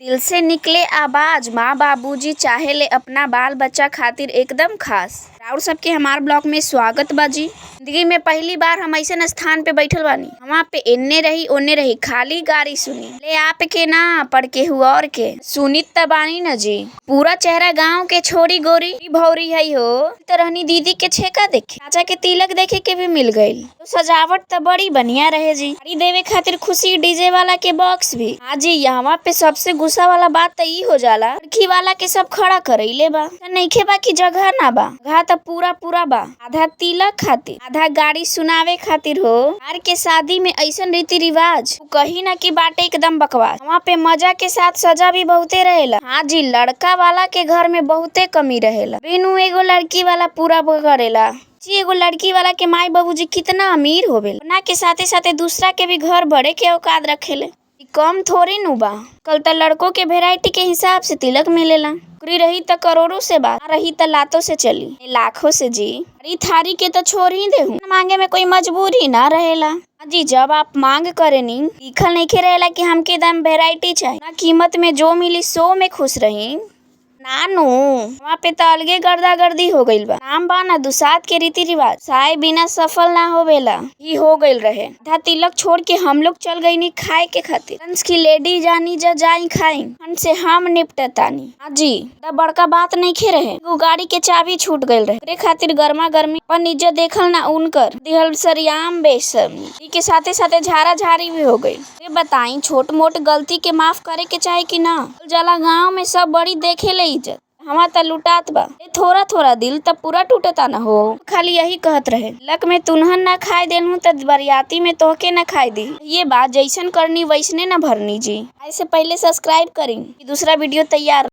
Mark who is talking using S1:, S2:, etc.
S1: दिल से निकले आवाज माँ बाबूजी चाहे ले अपना बाल बच्चा खातिर एकदम खास। राउर सबके हमार ब्लॉग में स्वागत बा जी। जिंदगी में पहली बार हम ऐसे स्थान पे बैठल बानी वहाँ पे एन्ने रही ओन्ने रही खाली गाड़ी सुनी ले आप के ना पर केहू और के सुनित त बानी न जी। पूरा चेहरा गांव के छोरी गोरी भौरी है हो तरहनी दीदी के छेका देखे चाचा के तिलक देखे के भी मिल गई। तो सजावट त बड़ी बढ़िया रहे जी। गाड़ी देवे खातिर खुशी डीजे वाला के बॉक्स भी। हाँ जी यहाँ पे सबसे गुस्सा वाला बात त ई हो जाला लड़की वाला के सब खड़ा करैले बा नइखे बा की जगह ना बा। जगह त पूरा बा। आधा तिलक खातिर आधा गाड़ी सुनावे खातिर हो। यार के शादी में ऐसन रीति रिवाज कहीं ना की बाटे एकदम बकवास। वहाँ पे मजा के साथ सजा भी बहुते रहेला। हाँ जी लड़का वाला के घर में बहुते कमी रहेला बिनु एगो लड़की वाला पूरा करेला जी। एगो लड़की वाला के माई बाबूजी कितना अमीर होवेला ना के साथे साथे दूसरा के भी घर बड़े के औकात रखेले। कम थोड़ी नु बा। कल त लड़कों के वेराइटी के हिसाब से तिलक मिलेला। नौकरी रही त करोड़ों से बात रही त लातों से चली लाखों से जी। अरे थारी के तो छोड़ ही देहू मांगे में कोई मजबूरी ना रहेला जी। जब आप मांग करेनी लिखल नहीं रहेला कि हमके एकदम वेराइटी चाहिए ना कीमत में जो मिली सो में खुश रही नानू। वहाँ पे तो अलगे गर्दा गर्दी हो गइल बा। नाम बा ना दुसात के रीति रिवाज साय बिना सफल ना होवेला ही हो गइल रहे। आधा तिलक छोड़ के हम लोग चल गई नी खाए के खातिर। हंस की लेडी जानी जा जाई खाई से हम निपटतानी। हाँ जी त बड़का बात नहीं खे रहे वो गाड़ी के चाबी छूट गइल रहे खातिर गर्मा गर्मी पर निजे देखल ना उनकर दिहल सरियाम बेशर्मी के साथे साथे झारा झारी भी हो गई। ये बताई छोट मोट गलती के माफ करे के चाहे कि ना। जला गाँव में सब बड़ी देखे ले इज्जत हमार त लुटात बा थोड़ा थोड़ा दिल त पूरा टूटता ना हो। खाली यही कहत रहे लक में तुनहन ना खाए देनहू त बरियाती में तोहके ना खाए दी। ये बात जैसन करनी वैसने ना भरनी जी। ऐसे पहले सब्सक्राइब करी दूसरा वीडियो तैयार।